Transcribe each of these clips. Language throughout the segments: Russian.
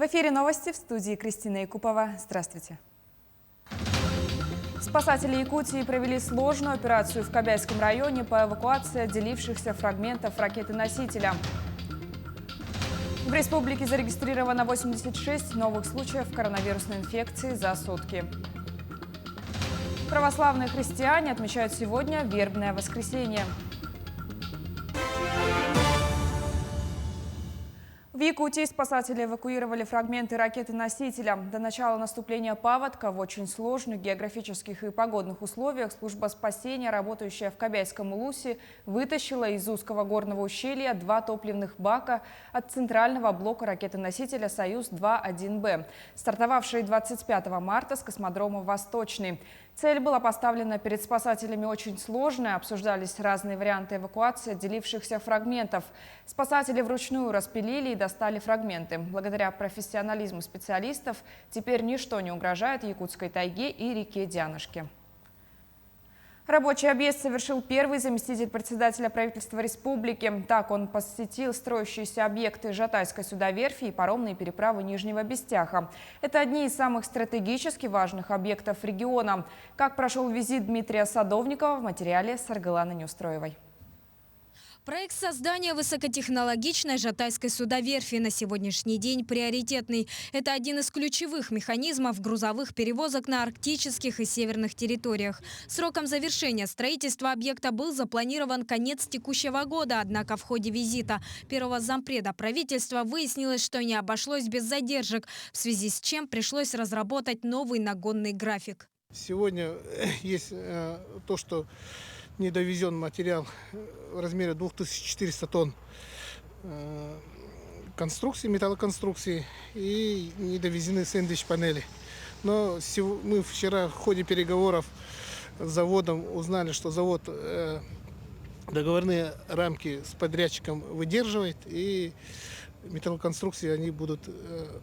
эфире новости, в студии Кристина Якупова. Здравствуйте. Спасатели Якутии провели сложную операцию в Кобяйском районе по эвакуации отделившихся фрагментов ракеты-носителя. В республике зарегистрировано 86 новых случаев коронавирусной инфекции за сутки. Православные христиане отмечают сегодня Вербное воскресенье. В Якутии спасатели эвакуировали фрагменты ракеты-носителя. До начала наступления паводка в очень сложных географических и погодных условиях служба спасения, работающая в Кобяйском улусе, вытащила из узкого горного ущелья 2 топливных бака от центрального блока ракеты-носителя «Союз-2-1Б», стартовавшие 25 марта с космодрома «Восточный». Цель была поставлена перед спасателями очень сложная. Обсуждались разные варианты эвакуации отделившихся фрагментов. Спасатели вручную распилили и достали фрагменты. Благодаря профессионализму специалистов теперь ничто не угрожает якутской тайге и реке Дянышке. Рабочий объезд совершил первый заместитель председателя правительства республики. Так он посетил строящиеся объекты Жатайской судоверфи и паромные переправы Нижнего Бестяха. Это одни из самых стратегически важных объектов региона. Как прошел визит Дмитрия Садовникова в материале Саргаланы Неустроевой. Проект создания высокотехнологичной Жатайской судоверфи на сегодняшний день приоритетный. Это один из ключевых механизмов грузовых перевозок на арктических и северных территориях. Сроком завершения строительства объекта был запланирован конец текущего года. Однако в ходе визита первого зампреда правительства выяснилось, что не обошлось без задержек, в связи с чем пришлось разработать новый нагонный график. Сегодня есть то, что недовезен материал в размере 2400 тонн конструкции, металлоконструкции, и недовезены сэндвич-панели. Но мы вчера в ходе переговоров с заводом узнали, что завод договорные рамки с подрядчиком выдерживает, и металлоконструкции они будут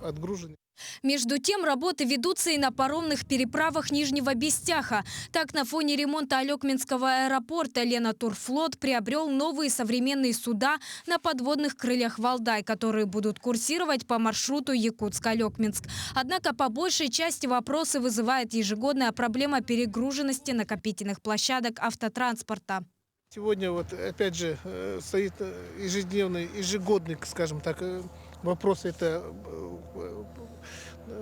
отгружены. Между тем, работы ведутся и на паромных переправах Нижнего Бестяха. Так, на фоне ремонта Алекминского аэропорта Ленатурфлот приобрел новые современные суда на подводных крыльях «Валдай», которые будут курсировать по маршруту Якутск-Алекминск. Однако по большей части вопросы вызывает ежегодная проблема перегруженности накопительных площадок автотранспорта. Сегодня вот опять же стоит ежегодный, скажем так, вопрос. Это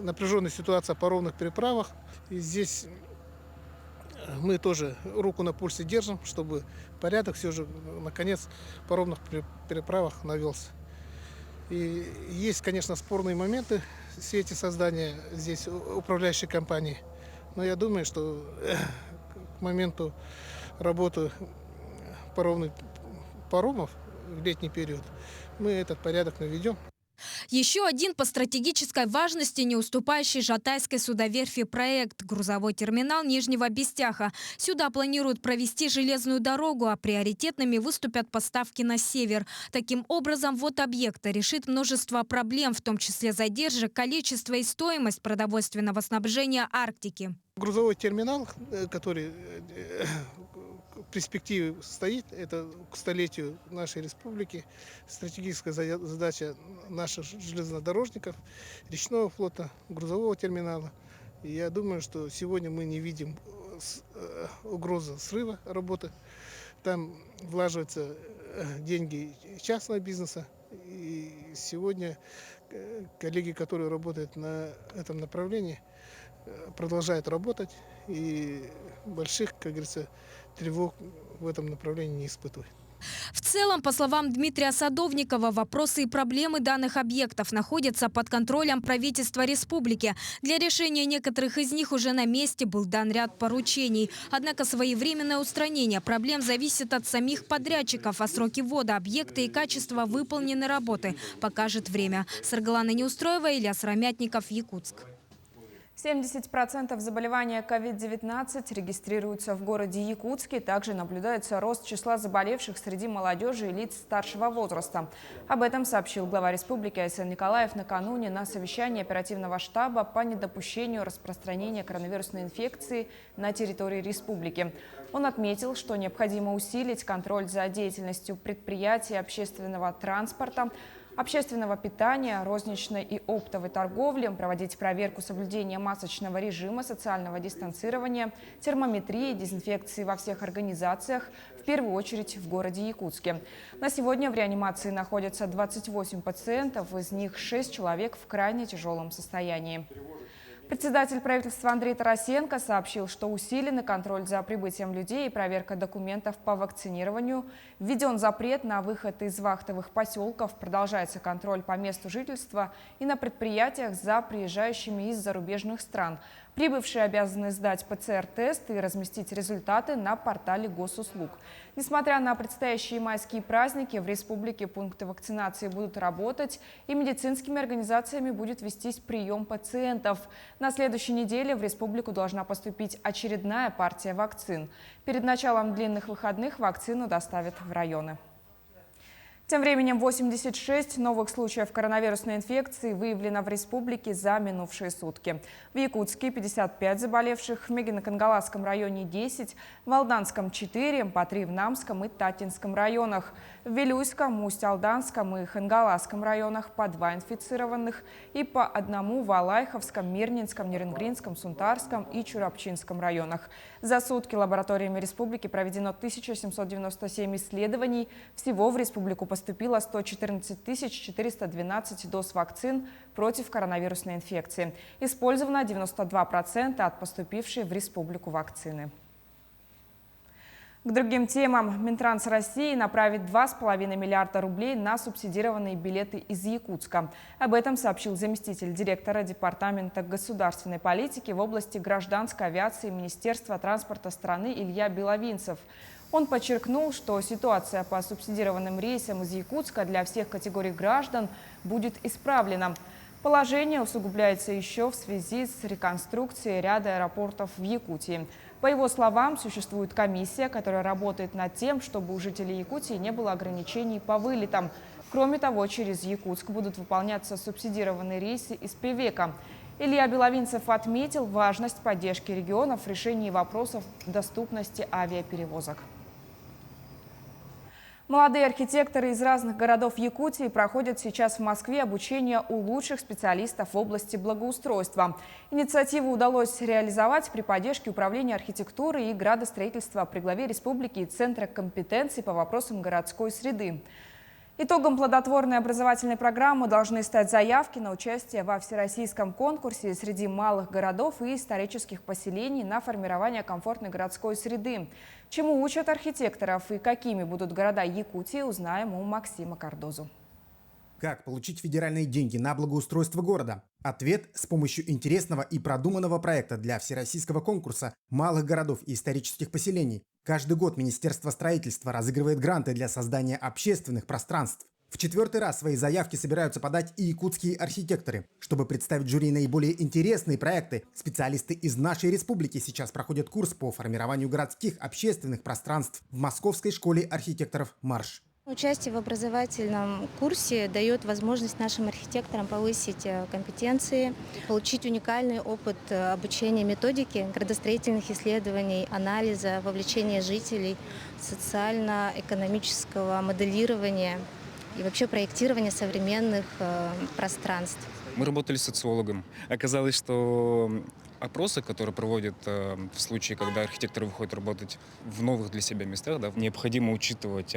напряженная ситуация по паромных переправах. И здесь мы тоже руку на пульсе держим, чтобы порядок все же наконец в паромных переправах навелся. И есть, конечно, спорные моменты в свете создания здесь управляющей компании. Но я думаю, что к моменту работы паромов в летний период мы этот порядок наведем. Еще один по стратегической важности не уступающий Жатайской судоверфи проект – грузовой терминал Нижнего Бестяха. Сюда планируют провести железную дорогу, а приоритетными выступят поставки на север. Таким образом, ввод объекта решит множество проблем, в том числе задержек, количество и стоимость продовольственного снабжения Арктики. Грузовой терминал, который в перспективе стоит, это к столетию нашей республики, стратегическая задача наших железнодорожников, речного флота, грузового терминала. И я думаю, что сегодня мы не видим угрозы срыва работы. Там влаживаются деньги частного бизнеса. И сегодня коллеги, которые работают на этом направлении, продолжают работать, и больших, как говорится, тревог в этом направлении не испытывают. В целом, по словам Дмитрия Садовникова, вопросы и проблемы данных объектов находятся под контролем правительства республики. Для решения некоторых из них уже на месте был дан ряд поручений. Однако своевременное устранение проблем зависит от самих подрядчиков, а сроки ввода объекта и качество выполненной работы покажет время. Саргалана Неустроева, Илья Сыромятников, Якутск. 70% заболевания COVID-19 регистрируются в городе Якутске. Также наблюдается рост числа заболевших среди молодежи и лиц старшего возраста. Об этом сообщил глава республики Айсен Николаев накануне на совещании оперативного штаба по недопущению распространения коронавирусной инфекции на территории республики. Он отметил, что необходимо усилить контроль за деятельностью предприятий общественного транспорта, общественного питания, розничной и оптовой торговли, проводить проверку соблюдения масочного режима, социального дистанцирования, термометрии, дезинфекции во всех организациях, в первую очередь в городе Якутске. На сегодня в реанимации находятся 28 пациентов, из них 6 человек в крайне тяжелом состоянии. Председатель правительства Андрей Тарасенко сообщил, что усиленный контроль за прибытием людей и проверка документов по вакцинированию. Введен запрет на выход из вахтовых поселков, продолжается контроль по месту жительства и на предприятиях за приезжающими из зарубежных стран. Прибывшие обязаны сдать ПЦР-тест и разместить результаты на портале госуслуг. Несмотря на предстоящие майские праздники, в республике пункты вакцинации будут работать и медицинскими организациями будет вестись прием пациентов. На следующей неделе в республику должна поступить очередная партия вакцин. Перед началом длинных выходных вакцину доставят в районы. Тем временем 86 новых случаев коронавирусной инфекции выявлено в республике за минувшие сутки. В Якутске 55 заболевших, в Мегино-Кангаласском районе 10, в Алданском 4, по 3 в Намском и Татинском районах. В Вилюйском, Усть-Алданском и Хангаласском районах по 2 инфицированных и по 1 в Алайховском, Мирнинском, Неренгринском, Сунтарском и Чурапчинском районах. За сутки лабораториями республики проведено 1797 исследований. Всего в республику поступило 114 412 доз вакцин против коронавирусной инфекции. Использовано 92% от поступившей в республику вакцины. К другим темам. Минтранс России направит 2,5 миллиарда рублей на субсидированные билеты из Якутска. Об этом сообщил заместитель директора Департамента государственной политики в области гражданской авиации Министерства транспорта страны Илья Беловинцев. Он подчеркнул, что ситуация по субсидированным рейсам из Якутска для всех категорий граждан будет исправлена. Положение усугубляется еще в связи с реконструкцией ряда аэропортов в Якутии. По его словам, существует комиссия, которая работает над тем, чтобы у жителей Якутии не было ограничений по вылетам. Кроме того, через Якутск будут выполняться субсидированные рейсы из Певека. Илья Беловинцев отметил важность поддержки регионов в решении вопросов доступности авиаперевозок. Молодые архитекторы из разных городов Якутии проходят сейчас в Москве обучение у лучших специалистов в области благоустройства. Инициативу удалось реализовать при поддержке Управления архитектуры и градостроительства при главе республики и Центра компетенций по вопросам городской среды. Итогом плодотворной образовательной программы должны стать заявки на участие во всероссийском конкурсе среди малых городов и исторических поселений на формирование комфортной городской среды. Чему учат архитекторов и какими будут города Якутии, узнаем у Максима Кардозу. Как получить федеральные деньги на благоустройство города? Ответ – с помощью интересного и продуманного проекта для всероссийского конкурса малых городов и исторических поселений. Каждый год Министерство строительства разыгрывает гранты для создания общественных пространств. В 4-й раз свои заявки собираются подать и якутские архитекторы. Чтобы представить жюри наиболее интересные проекты, специалисты из нашей республики сейчас проходят курс по формированию городских общественных пространств в Московской школе архитекторов «Марш». Участие в образовательном курсе дает возможность нашим архитекторам повысить компетенции, получить уникальный опыт обучения методики градостроительных исследований, анализа, вовлечения жителей, социально-экономического моделирования и вообще проектирования современных пространств. Мы работали с социологом. Оказалось, что опросы, которые проводят в случае, когда архитекторы выходят работать в новых для себя местах, да, необходимо учитывать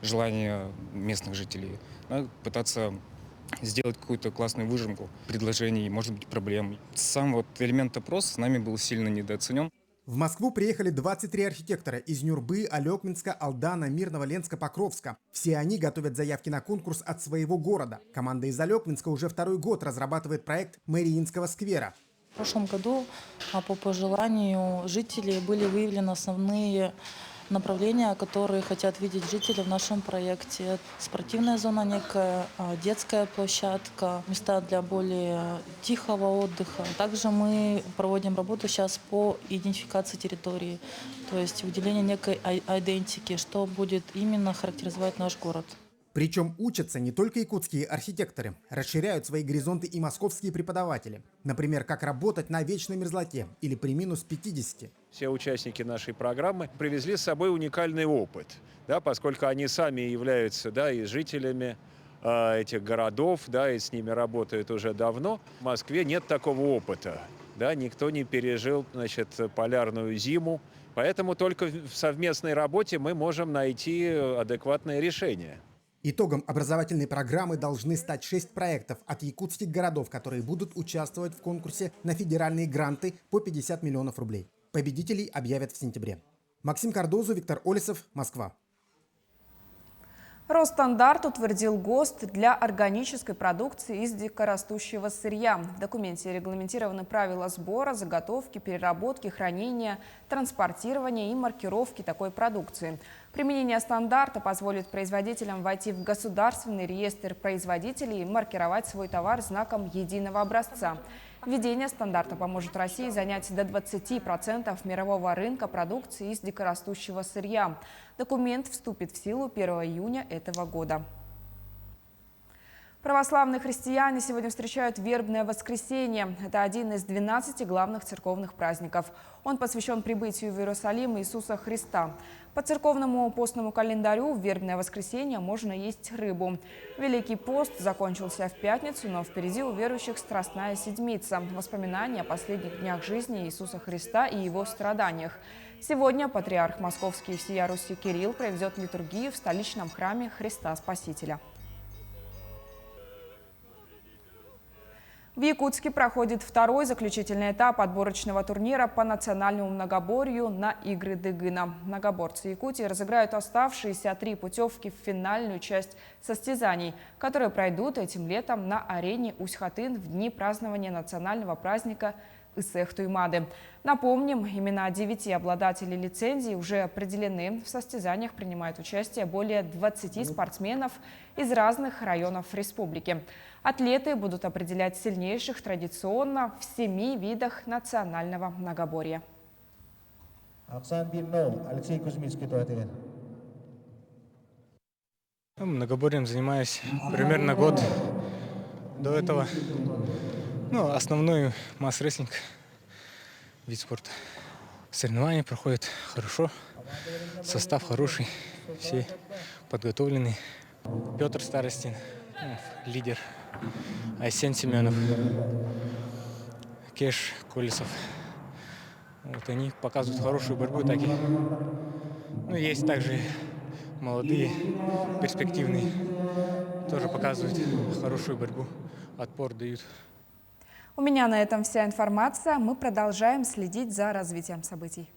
желания местных жителей, да, пытаться сделать какую-то классную выжимку предложений, может быть, проблем. Сам вот элемент опроса с нами был сильно недооценен. В Москву приехали 23 архитектора из Нюрбы, Алекминска, Алдана, Мирного, Ленска, Покровска. Все они готовят заявки на конкурс от своего города. Команда из Алекминска уже 2-й год разрабатывает проект Мариинского сквера. В прошлом году по пожеланию жителей были выявлены основные направления, которые хотят видеть жители в нашем проекте. Спортивная зона некая, детская площадка, места для более тихого отдыха. Также мы проводим работу сейчас по идентификации территории, то есть выделение некой идентики, что будет именно характеризовать наш город. Причем учатся не только якутские архитекторы, расширяют свои горизонты и московские преподаватели. Например, как работать на вечной мерзлоте или при минус 50. Все участники нашей программы привезли с собой уникальный опыт, да, поскольку они сами являются, да, и жителями этих городов, да, и с ними работают уже давно. В Москве нет такого опыта, да, никто не пережил, значит, полярную зиму, поэтому только в совместной работе мы можем найти адекватное решение. Итогом образовательной программы должны стать 6 проектов от якутских городов, которые будут участвовать в конкурсе на федеральные гранты по 50 миллионов рублей. Победителей объявят в сентябре. Максим Кардозу, Виктор Олесов, Москва. Росстандарт утвердил ГОСТ для органической продукции из дикорастущего сырья. В документе регламентированы правила сбора, заготовки, переработки, хранения, транспортирования и маркировки такой продукции. Применение стандарта позволит производителям войти в государственный реестр производителей и маркировать свой товар знаком единого образца. Введение стандарта поможет России занять до 20% мирового рынка продукции из дикорастущего сырья. Документ вступит в силу 1 июня этого года. Православные христиане сегодня встречают Вербное воскресенье. Это один из 12 главных церковных праздников. Он посвящен прибытию в Иерусалим Иисуса Христа. По церковному постному календарю в Вербное воскресенье можно есть рыбу. Великий пост закончился в пятницу, но впереди у верующих Страстная Седмица. Воспоминания о последних днях жизни Иисуса Христа и его страданиях. Сегодня патриарх Московский и всея Руси Кирилл проведет литургию в столичном храме Христа Спасителя. В Якутске проходит второй заключительный этап отборочного турнира по национальному многоборью на игры Дыгына. Многоборцы Якутии разыграют оставшиеся 3 путевки в финальную часть состязаний, которые пройдут этим летом на арене Усть-Хатын в дни празднования национального праздника Исех-Туймады. Напомним, имена 9 обладателей лицензий уже определены. В состязаниях принимают участие более 20 спортсменов из разных районов республики. Атлеты будут определять сильнейших традиционно в 7 видах национального многоборья. Многоборьем занимаюсь примерно год. До этого основной масс-рестлинг, вид спорта. Соревнования проходят хорошо, состав хороший, все подготовлены. Петр Старостин, лидер, Айсен Семенов, Кеш Колесов. Вот они показывают хорошую борьбу, так и есть также молодые, перспективные, тоже показывают хорошую борьбу, отпор дают. У меня на этом вся информация. Мы продолжаем следить за развитием событий.